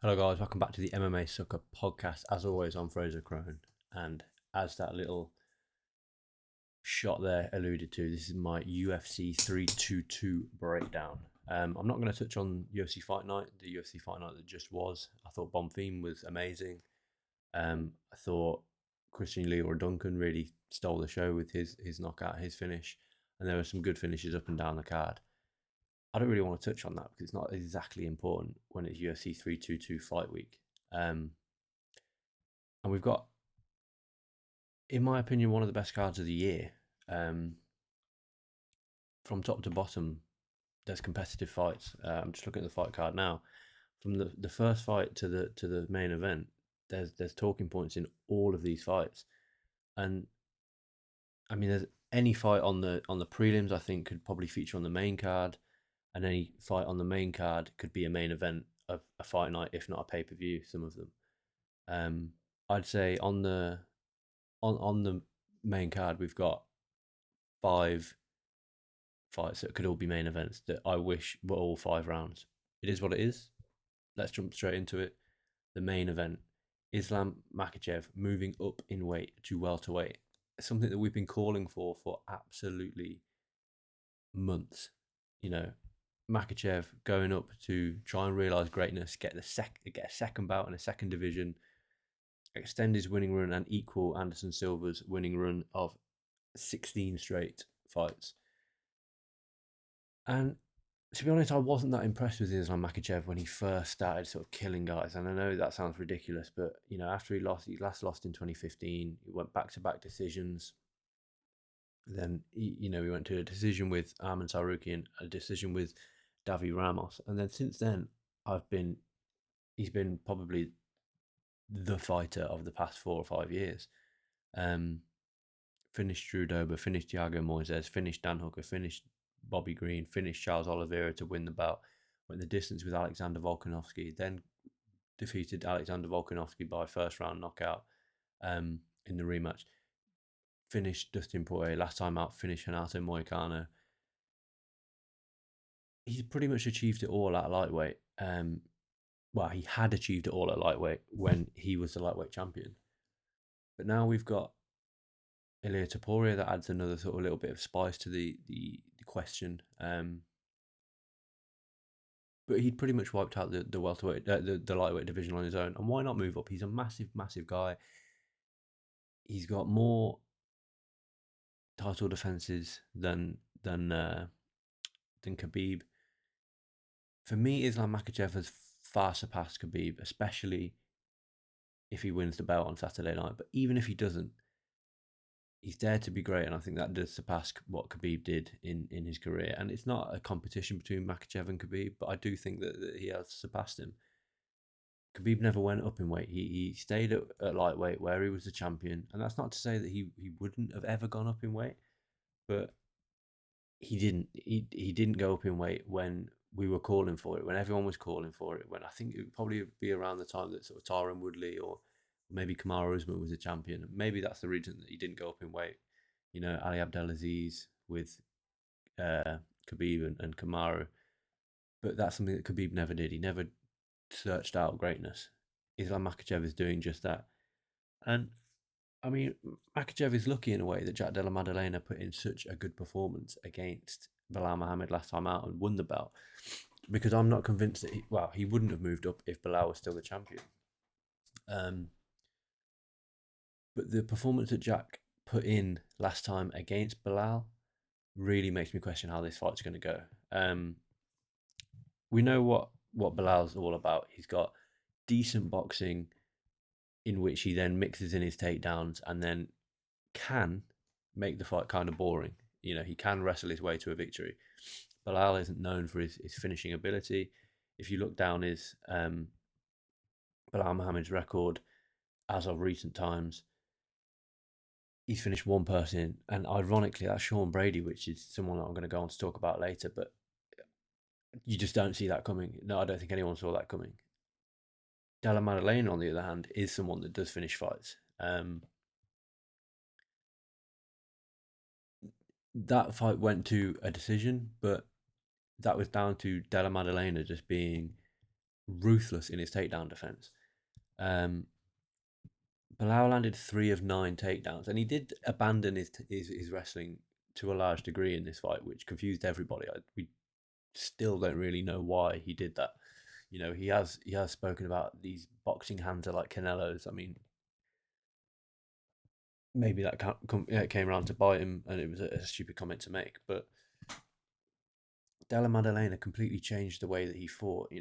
Hello, guys. Welcome back to the MMA Sucker podcast. As always, I'm Frazer Krohn, and as that little shot there alluded to, this is my UFC 322 breakdown. I'm not going to touch on UFC Fight Night, the UFC Fight Night that just was. I thought Bonfim was amazing. I thought Christian Leroy Duncan really stole the show with his knockout, his finish, and there were some good finishes up and down the card. I don't really want to touch on that because it's not exactly important when it's UFC 322 fight week. And we've got, in my opinion, one of the best cards of the year. From top to bottom, there's competitive fights. I'm just looking at the fight card now. From the first fight to the main event, there's talking points in all of these fights, and I mean, there's any fight on the prelims I think could probably feature on the main card, and any fight on the main card could be a main event of a fight night, if not a pay per view. Some of them, I'd say on the main card we've got 5 fights that could all be main events that I wish were all 5 rounds. It is what it is. Let's jump straight into it. The main event: Islam Makhachev moving up in weight to welterweight. Something that we've been calling for absolutely months. You know, Makhachev going up to try and realize greatness, get a second bout in a second division, extend his winning run and equal Anderson Silva's winning run of 16 straight fights. And to be honest, I wasn't that impressed with Islam Makhachev when he first started sort of killing guys. And I know that sounds ridiculous, but after he last lost in 2015, he went back-to-back decisions. Then we went to a decision with Arman Sarukian, a decision with Davi Ramos, and then since then he's been probably the fighter of the past 4 or 5 years. Finished Drew Dober, finished Thiago Moises, finished Dan Hooker, finished Bobby Green, finished Charles Oliveira to win the bout, went the distance with Alexander Volkanovski, then defeated Alexander Volkanovski by first round knockout in the rematch. Finished Dustin Poirier, last time out, finished Renato Moicano. He's pretty much achieved it all at lightweight. Well, he had achieved it all at lightweight when he was the lightweight champion. But now we've got Ilia Topuria that adds another sort of little bit of spice to the question. But he'd pretty much wiped out the welterweight, the lightweight division on his own. And why not move up? He's a massive, massive guy. He's got more title defenses than Khabib. For me, Islam Makhachev has far surpassed Khabib, especially if he wins the belt on Saturday night. But even if he doesn't, he's dared to be great, and I think that does surpass what Khabib did in his career. And it's not a competition between Makhachev and Khabib, but I do think that he has surpassed him. Khabib never went up in weight. He stayed at lightweight where he was the champion, and that's not to say that he wouldn't have ever gone up in weight, but he didn't. He didn't go up in weight when we were calling for it, when everyone was calling for it. When I think it would probably be around the time that sort of Tyron Woodley or maybe Kamaru Usman was a champion. Maybe that's the reason that he didn't go up in weight. Ali Abdelaziz with Khabib and Kamaru. But that's something that Khabib never did. He never searched out greatness. Islam Makhachev is doing just that. And I mean, Makhachev is lucky in a way that Jack Della Maddalena put in such a good performance against Bilal Muhammad last time out and won the belt. Because I'm not convinced that he wouldn't have moved up if Bilal was still the champion. But the performance that Jack put in last time against Bilal really makes me question how this fight's going to go. We know what Bilal's all about. He's got decent boxing in which he then mixes in his takedowns and then can make the fight kind of boring. He can wrestle his way to a victory. Bilal isn't known for his finishing ability. If you look down his Bilal Muhammad's record as of recent times, he's finished one person, and ironically, that's Sean Brady, which is someone that I'm going to go on to talk about later. But you just don't see that coming. No, I don't think anyone saw that coming. Della Maddalena, on the other hand, is someone that does finish fights. That fight went to a decision, but that was down to Della Maddalena just being ruthless in his takedown defense. Bilal landed 3 of 9 takedowns, and he did abandon his wrestling to a large degree in this fight, which confused everybody. We still don't really know why he did that. He has spoken about these boxing hands are like Canelo's. I mean, maybe that came around to bite him, and it was a stupid comment to make. But Della Maddalena completely changed the way that he fought.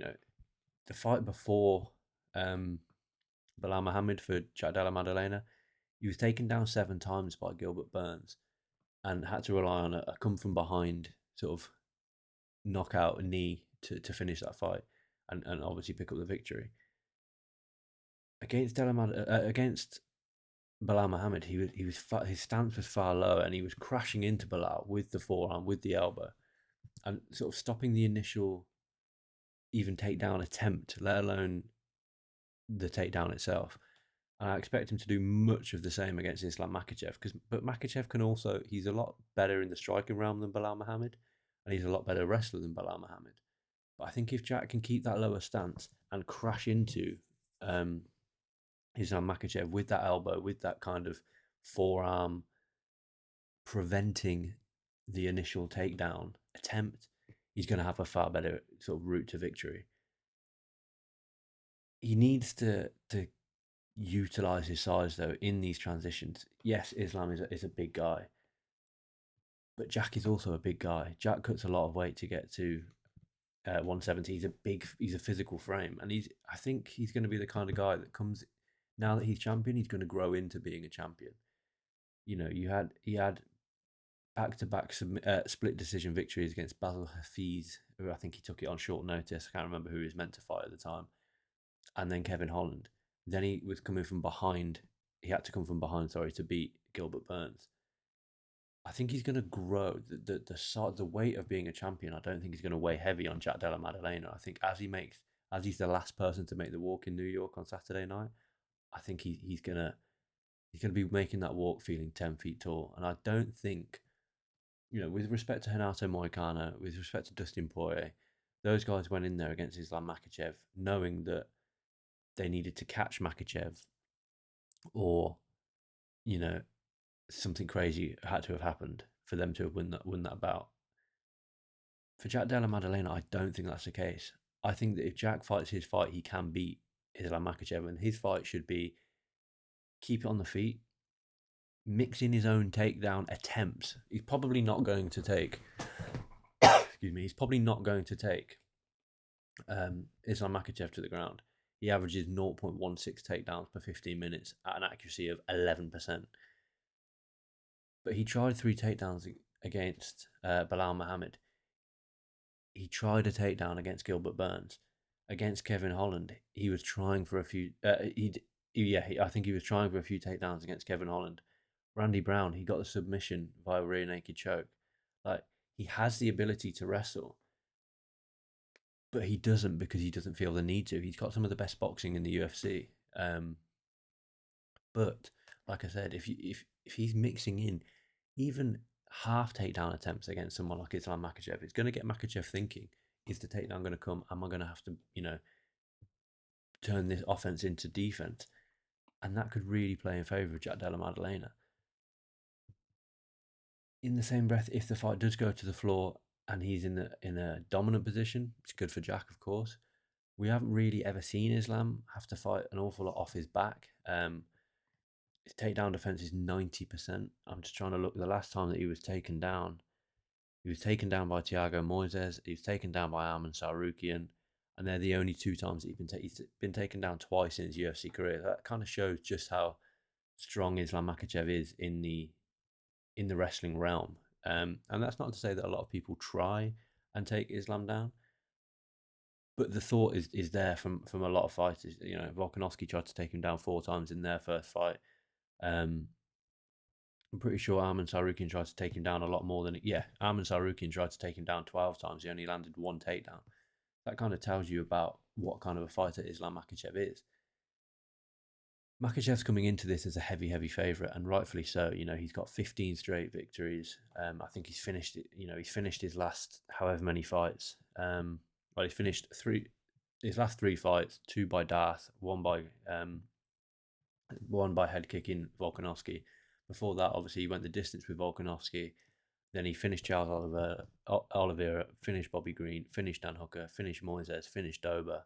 The fight before Bilal Muhammad for Jack Della Maddalena, he was taken down 7 times by Gilbert Burns and had to rely on a come from behind sort of knockout knee to finish that fight and obviously pick up the victory. Against Bilal Muhammad, his stance was far lower, and he was crashing into Bilal with the forearm, with the elbow, and sort of stopping the initial even takedown attempt, let alone the takedown itself. And I expect him to do much of the same against Islam Makhachev, but Makhachev he's a lot better in the striking realm than Bilal Muhammad, and he's a lot better wrestler than Bilal Muhammad. But I think if Jack can keep that lower stance and crash into Islam Makhachev with that elbow, with that kind of forearm, preventing the initial takedown attempt, he's going to have a far better sort of route to victory. He needs to utilize his size though in these transitions. Yes, Islam is a big guy, but Jack is also a big guy. Jack cuts a lot of weight to get to 170. He's a physical frame, and I think he's going to be the kind of guy that comes, now that he's champion, he's going to grow into being a champion. He had back-to-back split decision victories against Basil Hafiz, who I think he took it on short notice. I can't remember who he was meant to fight at the time, and then Kevin Holland. Then he was coming from behind. He had to come from behind, to beat Gilbert Burns. I think he's going to grow. The weight of being a champion, I don't think he's going to weigh heavy on Jack Della Maddalena. I think as he's the last person to make the walk in New York on Saturday night, I think he's gonna be making that walk feeling 10 feet tall. And I don't think, with respect to Renato Moicano, with respect to Dustin Poirier, those guys went in there against Islam Makhachev knowing that they needed to catch Makhachev, or something crazy had to have happened for them to have won that bout. For Jack Della Maddalena, I don't think that's the case. I think that if Jack fights his fight, he can beat Islam Makhachev, and his fight should be keep it on the feet, mix in his own takedown attempts. He's probably not going to take excuse me, he's probably not going to take Islam Makhachev to the ground. He averages 0.16 takedowns per 15 minutes at an accuracy of 11%. But he tried 3 takedowns against Bilal Muhammad. He tried a takedown against Gilbert Burns. Against Kevin Holland, he was trying for a few. I think he was trying for a few takedowns against Kevin Holland. Randy Brown, he got the submission via rear naked choke. Like, he has the ability to wrestle, but he doesn't because he doesn't feel the need to. He's got some of the best boxing in the UFC. But like I said, if he's mixing in even half takedown attempts against someone like Islam Makhachev, it's going to get Makhachev thinking: is the takedown going to come? Am I going to have to, turn this offense into defense? And that could really play in favor of Jack Della Maddalena. In the same breath, if the fight does go to the floor and he's in a dominant position, it's good for Jack, of course. We haven't really ever seen Islam have to fight an awful lot off his back. His takedown defense is 90%. I'm just trying to look. The last time that he was taken down by Thiago Moises. He was taken down by Arman Sarukian, and they're the only 2 times that he's been taken down twice in his UFC career. That kind of shows just how strong Islam Makhachev is in the wrestling realm. And that's not to say that a lot of people try and take Islam down, but the thought is there from a lot of fighters. Volkanovski tried to take him down 4 times in their first fight. I'm pretty sure Arman Sarukian tried to take him down a lot more than Arman Sarukian tried to take him down 12 times. He only landed 1 takedown. That kind of tells you about what kind of a fighter Islam Makhachev is. Makhachev's coming into this as a heavy favourite, and rightfully so. He's got 15 straight victories. I think he's finished it. He's finished his last however many fights. He's finished his last 3 fights, 2 by Darth, one by head kicking Volkanovski. Before that, obviously, he went the distance with Volkanovski. Then he finished Charles Oliveira, finished Bobby Green, finished Dan Hooker, finished Moises, finished Dober.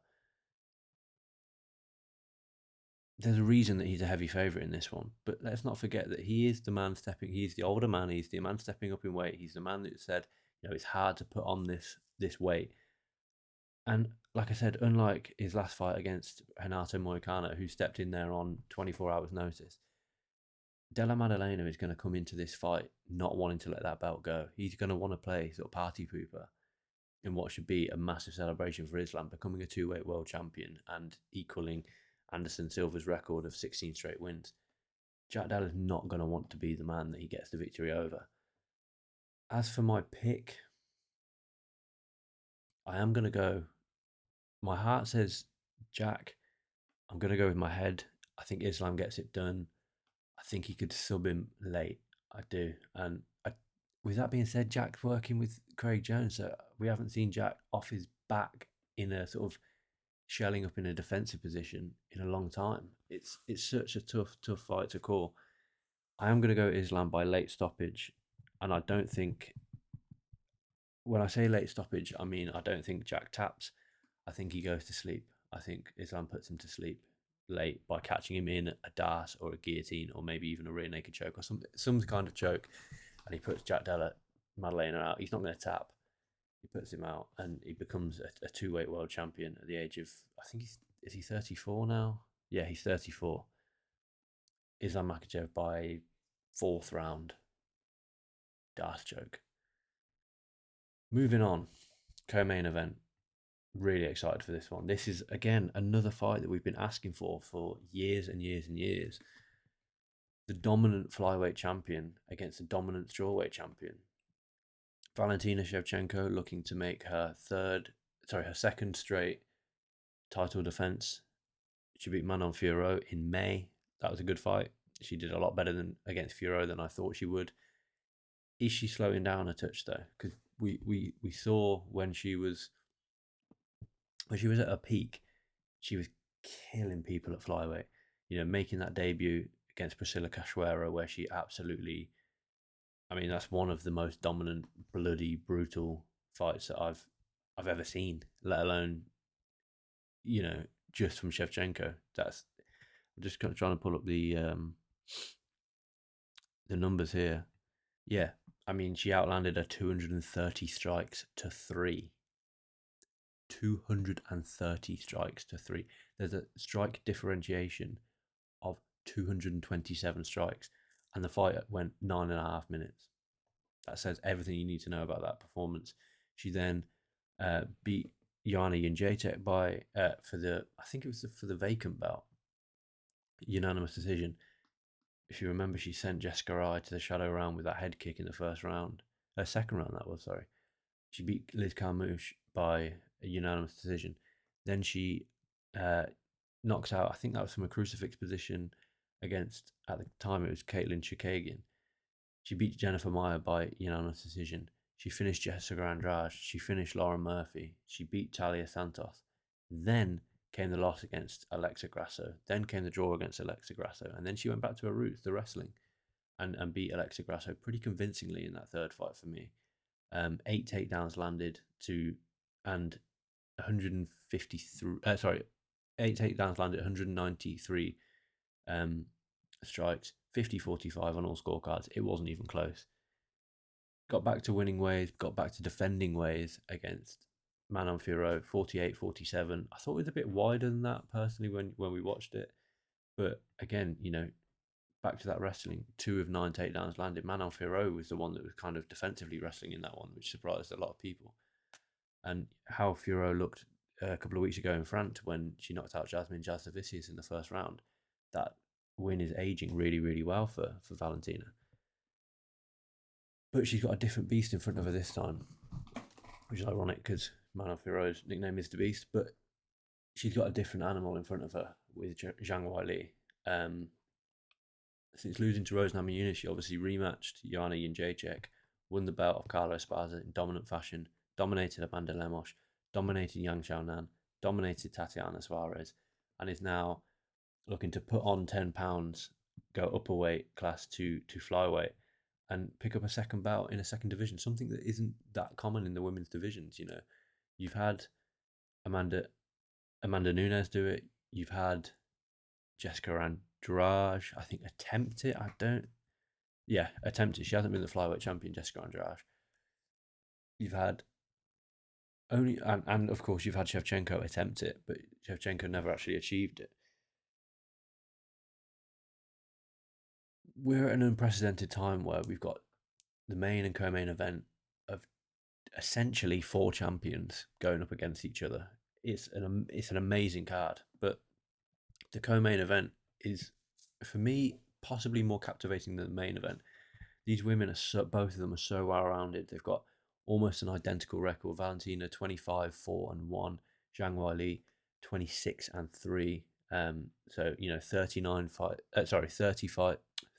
There's a reason that he's a heavy favourite in this one, but let's not forget that he's the older man, he's the man stepping up in weight, he's the man that said, it's hard to put on this weight. And like I said, unlike his last fight against Renato Moicano, who stepped in there on 24 hours notice, Della Maddalena is going to come into this fight not wanting to let that belt go. He's going to want to play sort of party pooper in what should be a massive celebration for Islam, becoming a 2-weight world champion and equaling Anderson Silva's record of 16 straight wins. Jack Della's not going to want to be the man that he gets the victory over. As for my pick, I am going to go. My heart says Jack. I'm going to go with my head. I think Islam gets it done. I think he could sub him late. I do. And with that being said, Jack's working with Craig Jones. So we haven't seen Jack off his back in a sort of shelling up in a defensive position in a long time. It's such a tough fight to call. I am going to go Islam by late stoppage. And I don't think, when I say late stoppage, I mean I don't think Jack taps. I think he goes to sleep. I think Islam puts him to sleep late by catching him in a dart or a guillotine or maybe even a rear naked choke or some kind of choke, and he puts Jack Della Maddalena out. He's not going to tap. He puts him out and he becomes a 2-weight world champion at the age of, I think is he 34 now? Yeah, he's 34. Islam Makhachev by 4th round. Dart choke. Moving on, co-main event. Really excited for this one. This is, again, another fight that we've been asking for years and years and years. The dominant flyweight champion against the dominant strawweight champion. Valentina Shevchenko looking to make her second straight title defense. She beat Manon Fiorot in May. That was a good fight. She did a lot better against Fiorot than I thought she would. Is she slowing down a touch though? Because we saw when she was at her peak, she was killing people at flyweight. Making that debut against Priscilla Cachoeira, where she absolutely, that's one of the most dominant, bloody, brutal fights that I've ever seen. Let alone, just from Shevchenko. I'm just trying to pull up the numbers here. Yeah, she outlanded her 230 strikes to 3. 230 strikes to 3. There's a strike differentiation of 227 strikes, and the fight went 9.5 minutes. That says everything you need to know about that performance. She then beat Yana Jędrzejczyk by for the vacant belt, unanimous decision. If you remember, she sent Jessica Eye to the shadow round with that head kick in the second round. That was, sorry. She beat Liz Carmouche by a unanimous decision. Then she knocks out, I think that was from a crucifix position against, at the time it was Caitlin Chikagian. She beat Jennifer Meyer by unanimous decision. She finished Jessica Andrade. She finished Lauren Murphy. She beat Talia Santos. Then came the loss against Alexa Grasso. Then came the draw against Alexa Grasso. And then she went back to her roots, the wrestling, and beat Alexa Grasso pretty convincingly in that third fight for me. 8 takedowns landed and 153. 8 takedowns landed, 193 strikes, 50-45 on all scorecards. It wasn't even close. Got back to winning ways, got back to defending ways against Manon Fiorot, 48-47. I thought it was a bit wider than that personally when we watched it, but again, back to that wrestling. 2 of 9 takedowns landed. Manon Fiorot was the one that was kind of defensively wrestling in that one, which surprised a lot of people. And how Fiorot looked a couple of weeks ago in France when she knocked out Jasmine Jasudavicius in the first round. That win is aging really, really well for Valentina. But she's got a different beast in front of her this time, which is ironic because Manon Fiorot's nickname is the Beast, but she's got a different animal in front of her with Zhang Weili. Since losing to Rose Namajunas, she obviously rematched Yana Jędrzejczyk, won the belt of Carla Esparza in dominant fashion, dominated Amanda Lemos, dominated Yang Xiaonan, dominated Tatiana Suarez, and is now looking to put on 10 pounds, go upper weight class to flyweight, and pick up a second bout in a second division, something that isn't that common in the women's divisions. You know, you've had Amanda Nunes do it. You've had Jessica Andrade, I think, attempt it. Attempt it. She hasn't been the flyweight champion, Jessica Andrade. You've had and of course you've had Shevchenko attempt it, but Shevchenko never actually achieved it. We're at an unprecedented time where we've got the main and co-main event of essentially 4 champions going up against each other. It's an amazing card, but the co-main event is, for me, possibly more captivating than the main event. These women both of them are so well rounded. They've got almost an identical record. Valentina 25-4-1, Zhang Weili 26-3. So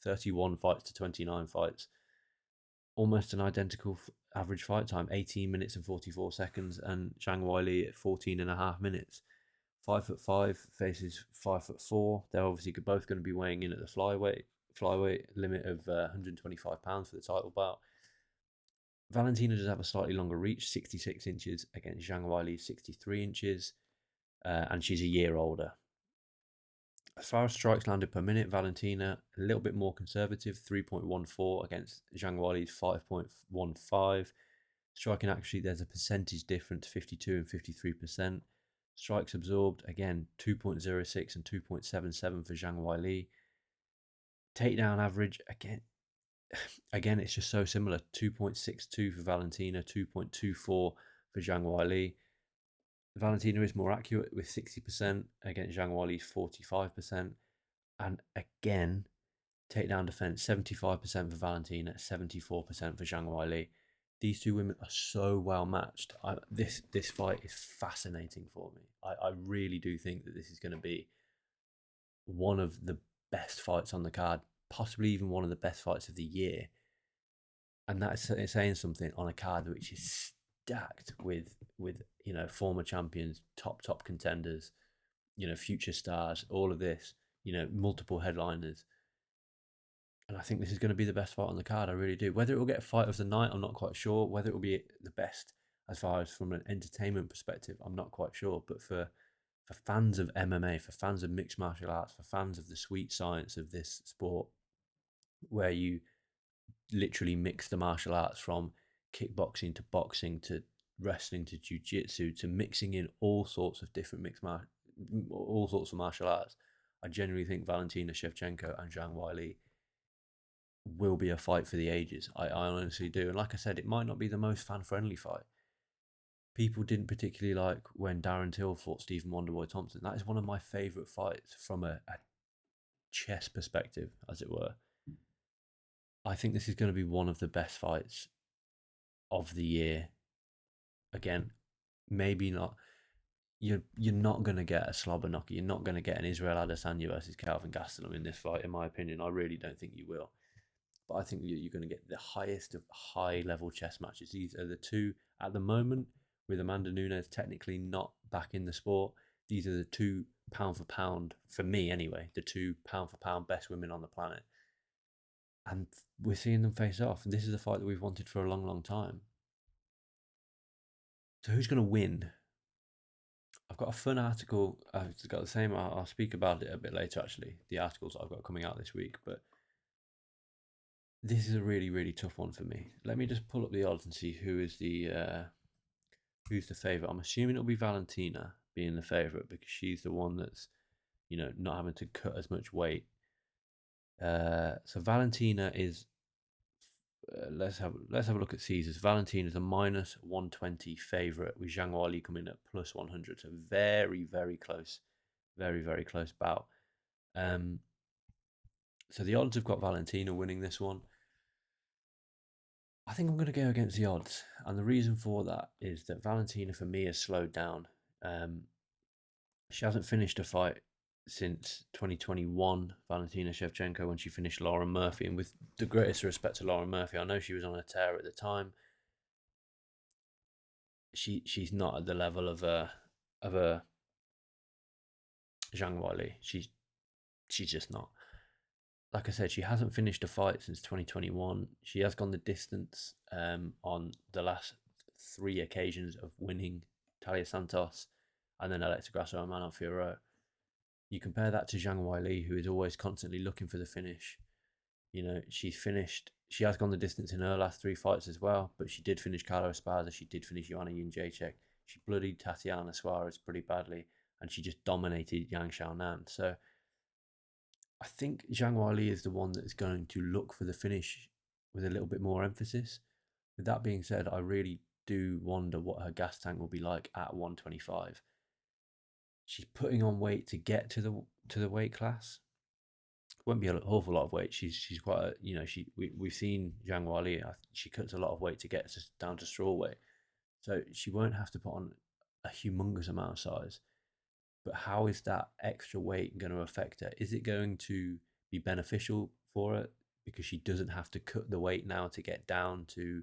31 fights to 29 fights. Almost an identical average fight time, 18 minutes and 44 seconds, and Zhang Weili at 14.5 minutes. 5'5" faces 5'4". They're obviously both going to be weighing in at the flyweight limit of 125 pounds for the title bout. Valentina does have a slightly longer reach, 66 inches against Zhang Weili, 63 inches, and she's a year older. As far as strikes landed per minute, Valentina a little bit more conservative, 3.14 against Zhang Weili's 5.15. Striking actually, there's a percentage difference, 52 and 53%. Strikes absorbed, again, 2.06 and 2.77 for Zhang Weili. Takedown average, again, it's just so similar. 2.62 for Valentina, 2.24 for Zhang Weili. Valentina is more accurate with 60% against Zhang Weili's 45%. And again, takedown defense, 75% for Valentina, 74% for Zhang Weili. These two women are so well matched. This fight is fascinating for me. I really do think that this is going to be one of the best fights on the card, possibly even one of the best fights of the year. And that's saying something on a card which is stacked with former champions, top contenders, future stars, all of this, multiple headliners. And I think this is going to be the best fight on the card. I really do. Whether it will get a fight of the night, I'm not quite sure. Whether it will be the best as far as from an entertainment perspective, I'm not quite sure. But for fans of MMA, for fans of mixed martial arts, for fans of the sweet science of this sport, where you literally mix the martial arts from kickboxing to boxing to wrestling to jiu-jitsu to mixing in all sorts of different all sorts of martial arts, I genuinely think Valentina Shevchenko and Zhang Weili will be a fight for the ages. I honestly do. And like I said, it might not be the most fan-friendly fight. People didn't particularly like when Darren Till fought Stephen Wonderboy Thompson. That is one of my favourite fights from a chess perspective, as it were. I think this is going to be one of the best fights of the year. Again, maybe not. You're not going to get a slobber knocker. You're not going to get an Israel Adesanya versus Calvin Gastelum in this fight, in my opinion. I really don't think you will. But I think you're going to get the highest of high-level chess matches. These are the two, at the moment, with Amanda Nunes technically not back in the sport, these are the 2 pound for pound, for me anyway, the 2 pound for pound best women on the planet. And we're seeing them face off. And this is a fight that we've wanted for a long, long time. So who's going to win? I've got a fun article. It's got the same. I'll speak about it a bit later, actually, the articles that I've got coming out this week. But this is a really, really tough one for me. Let me just pull up the odds and see who's the favourite. I'm assuming it'll be Valentina being the favourite because she's the one that's, not having to cut as much weight. So Valentina is. Let's have a look at Caesars. Valentina is a -120 favourite with Zhang Weili coming at +100. So very, very close, very, very close bout. So the odds have got Valentina winning this one. I think I'm going to go against the odds. And the reason for that is that Valentina, for me, has slowed down. She hasn't finished a fight since 2021, Valentina Shevchenko, when she finished Lauren Murphy. And with the greatest respect to Lauren Murphy, I know she was on a tear at the time. She's not at the level of a Zhang Weili. She's just not. Like I said, she hasn't finished a fight since 2021. She has gone the distance on the last 3 occasions of winning Talia Santos and then Alexa Grasso and Manon Fiorot. You compare that to Zhang Weili, who is always constantly looking for the finish. You know, she's finished. She has gone the distance in her last 3 fights as well, but she did finish Carla Esparza. She did finish Joanna Jędrzejczyk. She bloodied Tatiana Suarez pretty badly, and she just dominated Yang Xiaonan. So I think Zhang Weili is the one that is going to look for the finish with a little bit more emphasis. With that being said, I really do wonder what her gas tank will be like at 125. She's putting on weight to get to the weight class. Won't be an awful lot of weight. She's quite a, you know, we've seen Zhang Weili. She cuts a lot of weight to get down to straw weight, so she won't have to put on a humongous amount of size. But how is that extra weight going to affect her? Is it going to be beneficial for her because she doesn't have to cut the weight now to get down to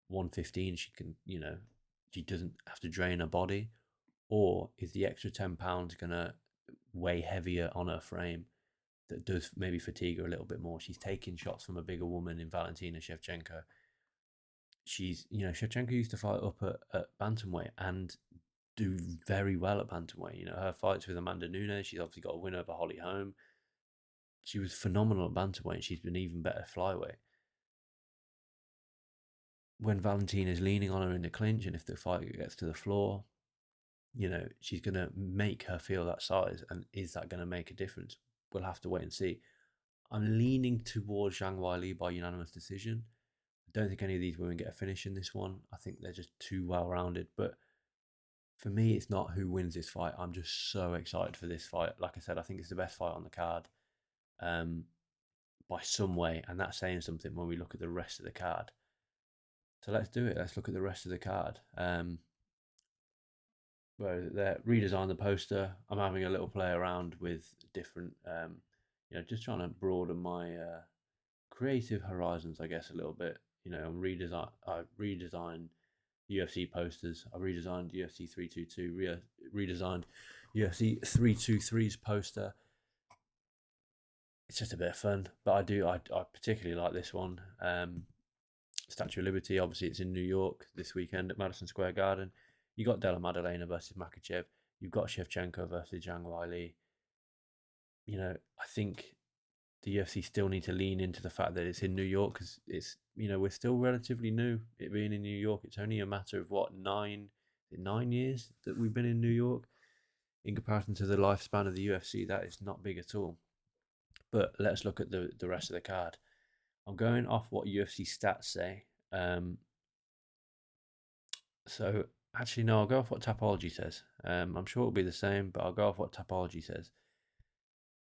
115? She can, you know, she doesn't have to drain her body, or is the extra 10 pounds going to weigh heavier on her frame that does maybe fatigue her a little bit more? She's taking shots from a bigger woman in Valentina Shevchenko. She's, you know, Shevchenko used to fight up at bantamweight and do very well at bantamweight. You know, her fights with Amanda Nunes, she's obviously got a win over Holly Holm. She was phenomenal at bantamweight, and she's been even better at flyweight. When Valentina's leaning on her in the clinch, and if the fight gets to the floor, you know, she's going to make her feel that size. And is that going to make a difference? We'll have to wait and see. I'm leaning towards Zhang Weili by unanimous decision. I don't think any of these women get a finish in this one. I think they're just too well-rounded. But for me, it's not who wins this fight. I'm just so excited for this fight. Like I said, I think it's the best fight on the card by some way. And that's saying something when we look at the rest of the card. So let's do it. Let's look at the rest of the card. Where they redesign the poster. I'm having a little play around with different, you know, just trying to broaden my creative horizons, I guess, a little bit. You know, I redesigned UFC posters. I redesigned UFC 322. Redesigned UFC 323's poster. It's just a bit of fun, but I particularly like this one. Statue of Liberty. Obviously, it's in New York this weekend at Madison Square Garden. You got Della Maddalena versus Makhachev. You've got Shevchenko versus Zhang Weili. You know, I think the UFC still need to lean into the fact that it's in New York, because it's, you know, we're still relatively new. It being in New York, it's only a matter of what, 9 years that we've been in New York. In comparison to the lifespan of the UFC, that is not big at all. But let's look at the rest of the card. I'm going off what UFC stats say. So actually, no, I'll go off what Tapology says. I'm sure it'll be the same, but I'll go off what Tapology says.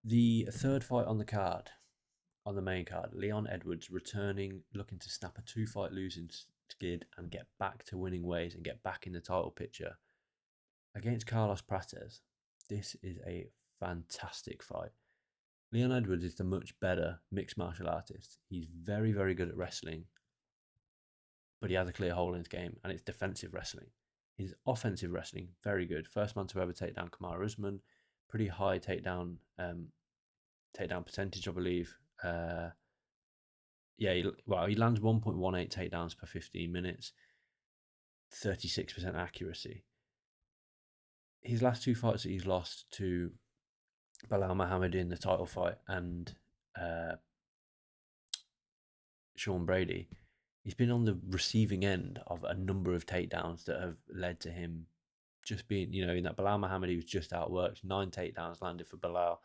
The third fight on the card, on the main card, Leon Edwards returning, looking to snap a 2-fight losing skid and get back to winning ways and get back in the title picture against Carlos Prates. This is a fantastic fight. Leon Edwards is the much better mixed martial artist. He's very, very good at wrestling, but he has a clear hole in his game, and it's defensive wrestling. His offensive wrestling, very good. First man to ever take down Kamaru Usman. Pretty high takedown percentage, I believe. He lands 1.18 takedowns per 15 minutes, 36% accuracy. His last 2 fights that he's lost to Belal Muhammad in the title fight and Sean Brady, he's been on the receiving end of a number of takedowns that have led to him just being, you know, in that Belal Muhammad, he was just outworked. 9 takedowns landed for Belal.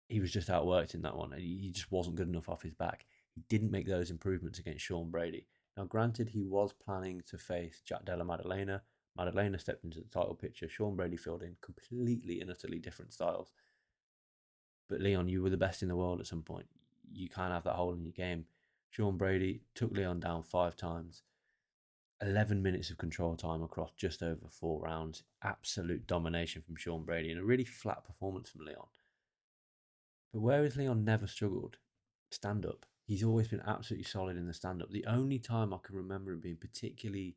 He was just outworked in that one, and he just wasn't good enough off his back. He didn't make those improvements against Sean Brady. Now, granted, he was planning to face Jack Della Maddalena. Maddalena stepped into the title picture. Sean Brady filled in completely and utterly different styles. But Leon, you were the best in the world at some point. You can't have that hole in your game. Sean Brady took Leon down 5 times. 11 minutes of control time across just over 4 rounds. Absolute domination from Sean Brady and a really flat performance from Leon. But where has Leon never struggled? Stand up. He's always been absolutely solid in the stand up. The only time I can remember him being particularly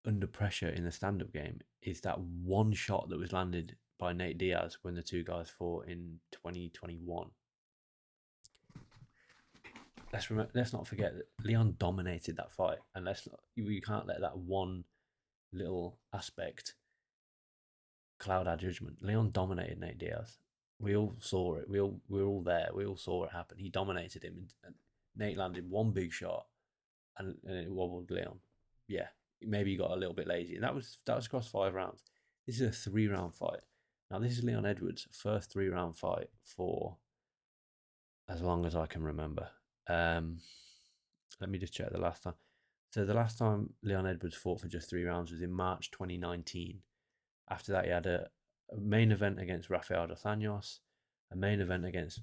under pressure in the stand-up game is that one shot that was landed by Nate Diaz when the two guys fought in 2021. Let's not forget that Leon dominated that fight, and we can't let that one little aspect cloud our judgment. Leon dominated Nate Diaz. We all saw it. We were all there. We all saw it happen. He dominated him, and Nate landed one big shot, and it wobbled Leon. Yeah, maybe he got a little bit lazy, and that was across 5 rounds. This is a 3-round fight. Now this is Leon Edwards' first 3-round fight for as long as I can remember. Let me just check the last time. So the last time Leon Edwards fought for just 3 rounds was in March 2019. After that, he had a main event against Rafael dos Anjos, a main event against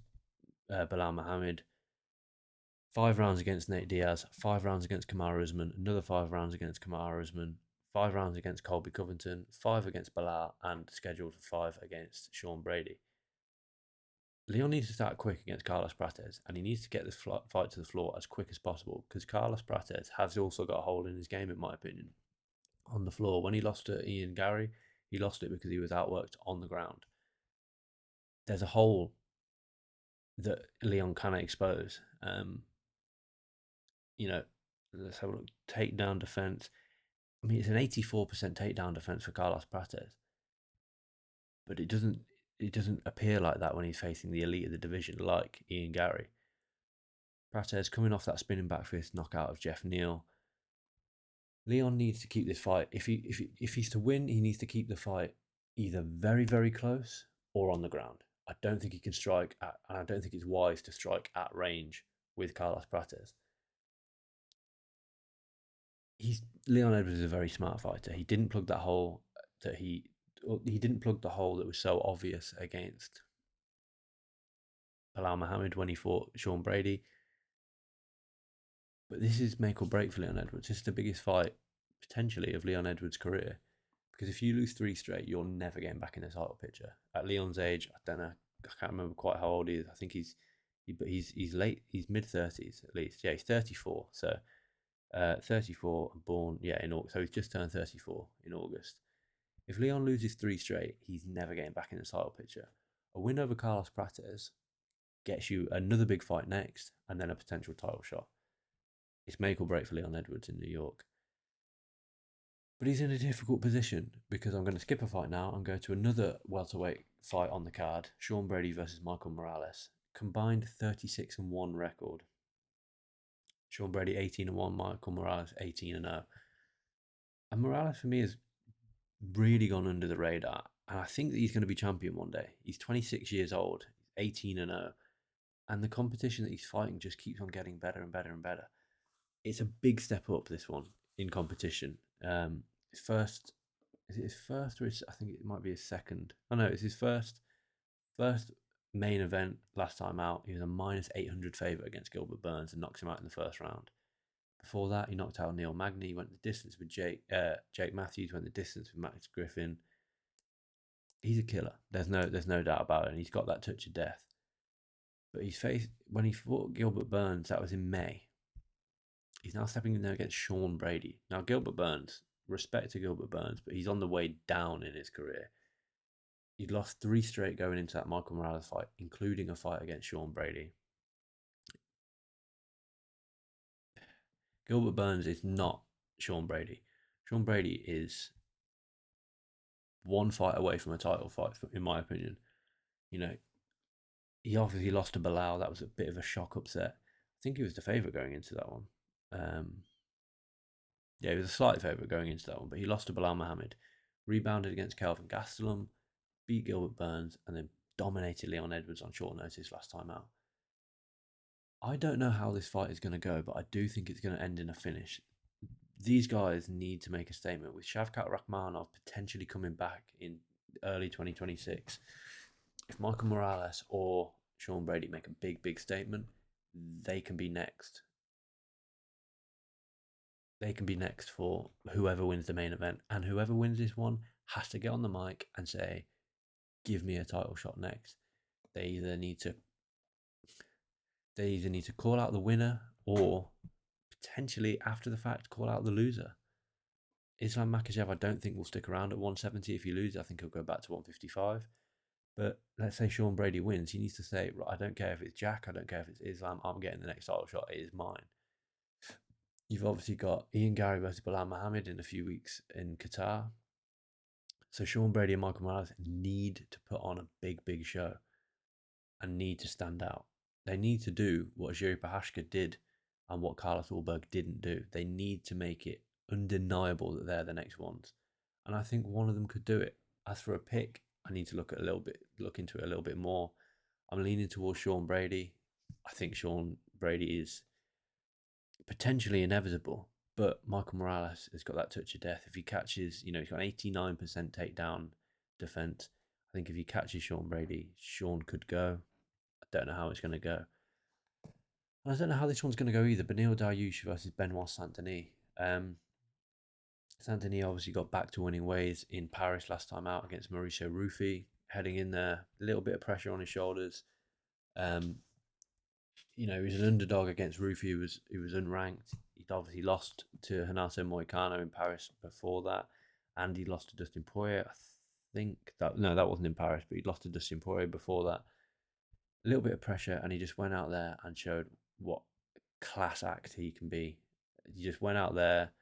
Belal Muhammad, 5 rounds against Nate Diaz, 5 rounds against Kamaru Usman, another 5 rounds against Kamaru Usman, 5 rounds against Colby Covington, 5 against Belal, and scheduled for 5 against Sean Brady. Leon needs to start quick against Carlos Prates, and he needs to get this fight to the floor as quick as possible, because Carlos Prates has also got a hole in his game, in my opinion, on the floor. When he lost to Ian Gary, he lost it because he was outworked on the ground. There's a hole that Leon cannot expose. Let's have a look. Takedown defense. I mean, it's an 84% takedown defense for Carlos Prates, but it doesn't appear like that when he's facing the elite of the division, like Ian Gary. Prates coming off that spinning back fist knockout of Jeff Neal. Leon needs to keep this fight. If he's to win, he needs to keep the fight either very, very close or on the ground. I don't think he can strike and I don't think it's wise to strike at range with Carlos Prates. Leon Edwards is a very smart fighter. He didn't plug that hole that he didn't plug the hole that was so obvious against Belal Muhammad when he fought Sean Brady. But this is make or break for Leon Edwards. This is the biggest fight potentially of Leon Edwards' career, because if you lose 3 straight, you're never getting back in the title picture. At Leon's age, I don't know. I can't remember quite how old he is. I think he's late. He's mid-30s at least. Yeah, he's 34. So 34, born in August. So he's just turned 34 in August. If Leon loses 3 straight, he's never getting back in the title picture. A win over Carlos Prates gets you another big fight next, and then a potential title shot. It's make or break for Leon Edwards in New York. But he's in a difficult position, because I'm going to skip a fight now and go to another welterweight fight on the card. Sean Brady versus Michael Morales. Combined 36-1 record. Sean Brady 18-1, Michael Morales 18-0. And Morales for me has really gone under the radar, and I think that he's going to be champion one day. He's 26 years old, 18-0, and the competition that he's fighting just keeps on getting better and better and better. It's a big step up, this one, in competition. His first, is it his first, or I think it might be his second. Oh no, it's his first main event last time out. He was a -800 favourite against Gilbert Burns and knocked him out in the first round. Before that, he knocked out Neil Magny. He went the distance with Jake Matthews. Went the distance with Max Griffin. He's a killer. There's no doubt about it. And he's got that touch of death. But when he fought Gilbert Burns, that was in May. He's now stepping in there against Sean Brady. Now, Gilbert Burns, respect to Gilbert Burns, but he's on the way down in his career. He'd lost 3 straight going into that Michael Morales fight, including a fight against Sean Brady. Gilbert Burns is not Sean Brady. Sean Brady is one fight away from a title fight, in my opinion. He obviously lost to Belal. That was a bit of a shock upset. I think he was the favourite going into that one. He was a slight favourite going into that one, but he lost to Belal Muhammad, rebounded against Kelvin Gastelum, beat Gilbert Burns, and then dominated Leon Edwards on short notice last time out. I don't know how this fight is going to go, but I do think it's going to end in a finish. These guys need to make a statement, with Shavkat Rakhmonov potentially coming back in early 2026. If Michael Morales or Sean Brady make a big statement, they can be next. They can be next for whoever wins the main event, and whoever wins this one has to get on the mic and say, give me a title shot next. They either need to call out the winner, or potentially after the fact call out the loser. Islam Makhachev, I don't think will stick around at 170 if he loses. I think he'll go back to 155. But let's say Sean Brady wins, he needs to say, right, I don't care if it's Jack, I don't care if it's Islam, I'm getting the next title shot, it is mine. You've obviously got Ian Gary versus Bilal Muhammad in a few weeks in Qatar. So Sean Brady and Michael Morales need to put on a big show and need to stand out. They need to do what Jiri Prochazka did and what Carlos Ulberg didn't do. They need to make it undeniable that they're the next ones. And I think one of them could do it. As for a pick, I need to look into it a little bit more. I'm leaning towards Sean Brady. I think Sean Brady is potentially inevitable, but Michael Morales has got that touch of death. If he catches, he's got an 89% takedown defense. I think if he catches Sean Brady, Sean could go. I don't know how it's going to go. And I don't know how this one's going to go either. Beneil Dariush versus Benoit Saint-Denis. Saint-Denis obviously got back to winning ways in Paris last time out against Mauricio Rufy. Heading in there, a little bit of pressure on his shoulders. He was an underdog against Rufy, who was unranked. He'd obviously lost to Renato Moicano in Paris before that, and he lost to Dustin Poirier. I think that wasn't in Paris, but he'd lost to Dustin Poirier before that. A little bit of pressure, and he just went out there and showed what class act he can be. He just went out there,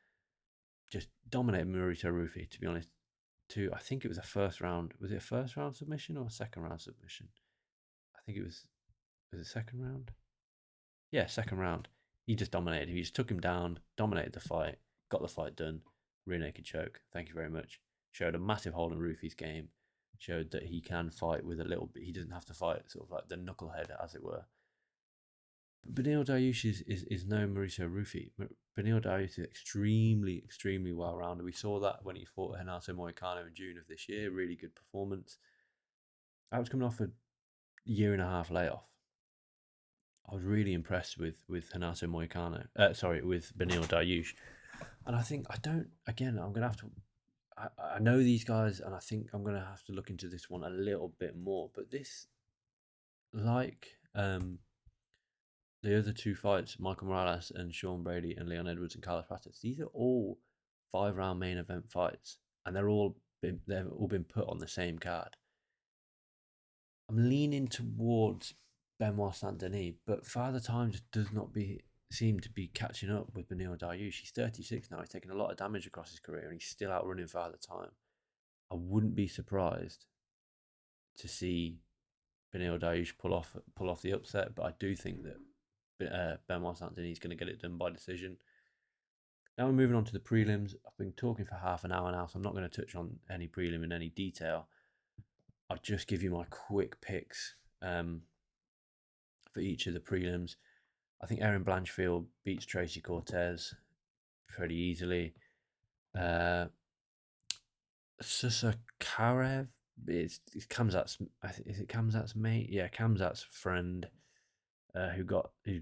just dominated Mauricio Rufy. To be honest, I think it was a first round. Was it a first round submission or a second round submission? I think it was. Was it second round? Yeah, second round. He just dominated. He just took him down, dominated the fight, got the fight done. Rear naked choke. Thank you very much. Showed a massive hole in Rufy's game. Showed that he can fight with a little bit. He doesn't have to fight sort of like the knucklehead, as it were. But Beneil Dariush is no Mauricio Rufy. Beneil Dariush is extremely well rounded. We saw that when he fought Renato Moicano in June of this year. Really good performance. I was coming off a year and a half layoff. I was really impressed with Renato Moicano. With Beneil Dariush. And I think I'm gonna have to. I know these guys, and I think I'm gonna have to look into this one a little bit more. But this, like the other two fights, Michael Morales and Sean Brady and Leon Edwards and Carlos Prates, these are all 5-round main event fights, and they've all been put on the same card. I'm leaning towards Benoit Saint-Denis, but Father Time just does not seem to be catching up with Beneil Dariush. He's 36 now. He's taken a lot of damage across his career, and he's still outrunning Father Time. I wouldn't be surprised to see Beneil Dariush pull off the upset, but I do think that Benoit Saint-Denis is going to get it done by decision. Now we're moving on to the prelims. I've been talking for half an hour now, so I'm not going to touch on any prelim in any detail. I'll just give you my quick picks for each of the prelims. I think Erin Blanchfield beats Tracy Cortez pretty easily. Susakarev, it's Kamzat's. Is it Kamzat's mate? Yeah, Kamzat's friend. Who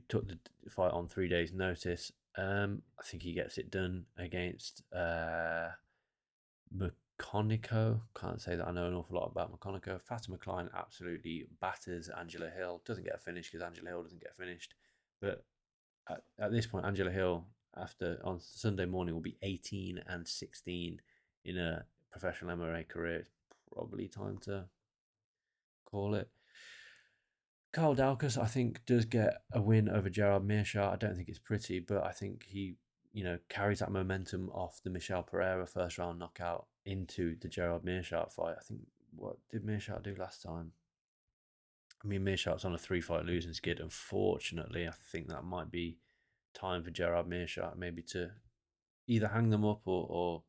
took the fight on 3 days' notice. I think he gets it done against McConaughey. Can't say that I know an awful lot about McConaughey. Fatima Klein absolutely batters Angela Hill. Doesn't get a finish because Angela Hill doesn't get finished. But at this point, Angela Hill, on Sunday morning, will be 18-16 in a professional MMA career. It's probably time to call it. Carl Dalkas, I think, does get a win over Gerard Meerschaert. I don't think it's pretty, but I think he, carries that momentum off the Michel Pereira first round knockout into the Gerard Meerschaert fight. I think, what did Meerschaert do last time? I mean, Meerschaert's on a 3-fight losing skid. Unfortunately, I think that might be time for Gerard Meerschaert maybe to either hang them up or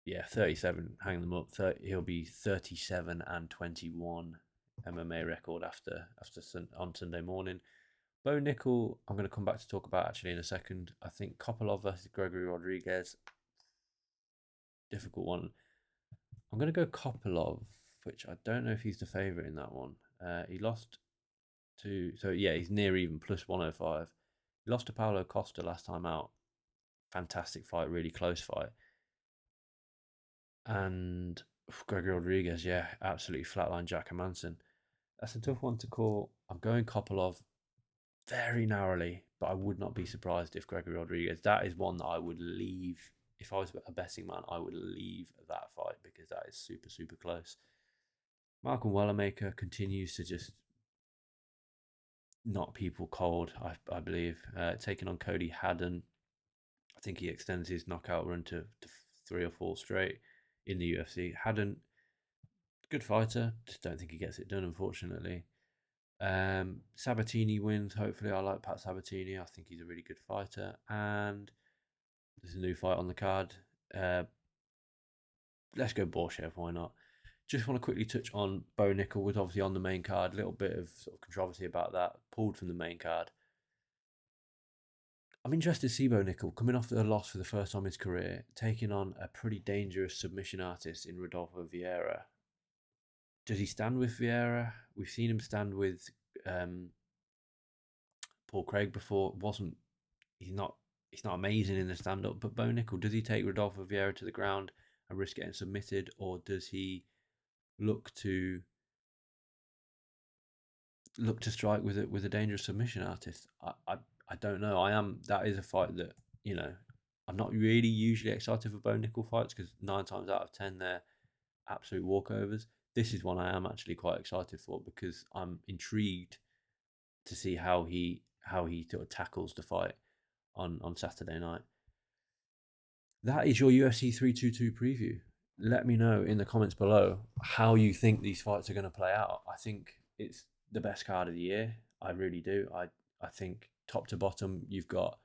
37, hang them up. He'll be 37-21. MMA record on Sunday morning. Bo Nickel, I'm going to come back to talk about actually in a second. I think Kopylov versus Gregory Rodriguez, difficult one. I'm going to go Kopylov, which I don't know if he's the favourite in that one. He lost to, he's near even, plus 105. He lost to Paulo Costa last time out. Fantastic fight, really close fight. And Gregory Rodriguez, absolutely flatline Jack Hermanson. That's a tough one to call. I'm going Kopylov very narrowly, but I would not be surprised if Gregory Rodriguez. That is one that I would leave if I was a betting man, I would leave that fight because that is super, super close. Malcolm Wellermaker continues to just knock people cold, I believe. Taking on Cody Haddon, I think he extends his knockout run to 3 or 4 straight in the UFC. Haddon, good fighter, just don't think he gets it done, unfortunately. Sabatini wins. Hopefully, I like Pat Sabatini. I think he's a really good fighter. And there's a new fight on the card. Let's go Borshev. Why not? Just want to quickly touch on Bo Nickel, was obviously on the main card. A little bit of sort of controversy about that. Pulled from the main card. I'm interested to see Bo Nickel coming off the loss for the first time in his career, taking on a pretty dangerous submission artist in Rodolfo Vieira. Does he stand with Vieira? We've seen him stand with Paul Craig before. He's not amazing in the stand up, but Bo Nickel, does he take Rodolfo Vieira to the ground and risk getting submitted, or does he look to strike with a dangerous submission artist? I don't know. That is a fight that, I'm not really usually excited for Bo Nickel fights because 9 times out of 10 they're absolute walkovers. This is one I am actually quite excited for because I'm intrigued to see how he sort of tackles the fight on Saturday night. That is your UFC 322 preview. Let me know in the comments below how you think these fights are going to play out. I think it's the best card of the year. I really do. I think top to bottom, you've got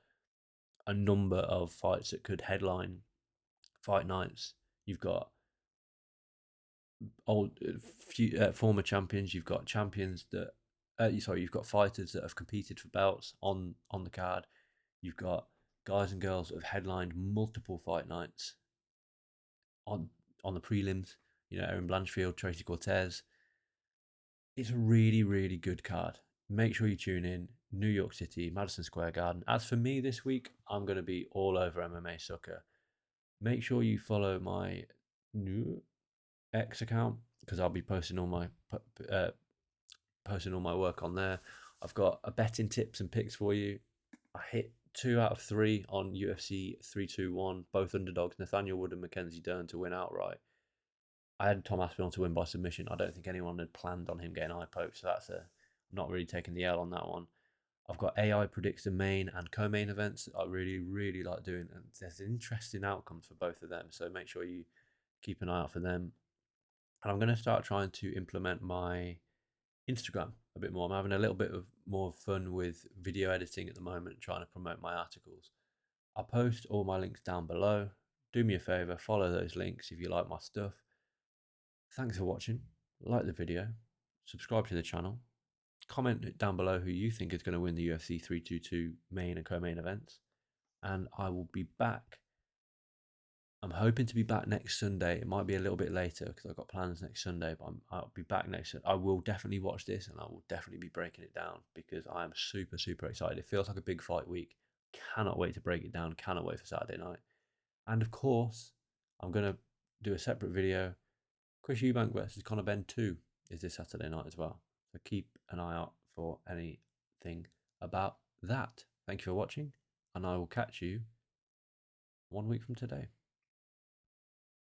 a number of fights that could headline fight nights. You've got former champions. You've got champions that, you've got fighters that have competed for belts on the card. You've got guys and girls that have headlined multiple fight nights on the prelims. Aaron Blanchfield, Tracy Cortez. It's a really, really good card. Make sure you tune in. New York City, Madison Square Garden. As for me this week, I'm going to be all over MMA Sucker. Make sure you follow my new X account because I'll be posting all my work on there. I've got a betting tips and picks for you. I hit 2 out of 3 on UFC 321, both underdogs, Nathaniel Wood and Mackenzie Dern to win outright. I had Tom Aspinall to win by submission. I don't think anyone had planned on him getting eye poked, so I'm not really taking the L on that one. I've got AI predicts the main and co-main events that I really, really like doing, and there's interesting outcomes for both of them, so make sure you keep an eye out for them. And I'm going to start trying to implement my Instagram a bit more. I'm having a little bit of more fun with video editing at the moment, trying to promote my articles. I'll post all my links down below. Do me a favor, follow those links if you like my stuff. Thanks for watching. Like the video, subscribe to the channel, comment down below who you think is going to win the UFC 322 main and co-main events, and I will be back. I'm hoping to be back next Sunday. It might be a little bit later because I've got plans next Sunday, but I'll be back next. I will definitely watch this and I will definitely be breaking it down because I am super, super excited. It feels like a big fight week. Cannot wait to break it down. Cannot wait for Saturday night. And of course, I'm going to do a separate video. Chris Eubank versus Conor Benn 2 is this Saturday night as well. So keep an eye out for anything about that. Thank you for watching, and I will catch you 1 week from today.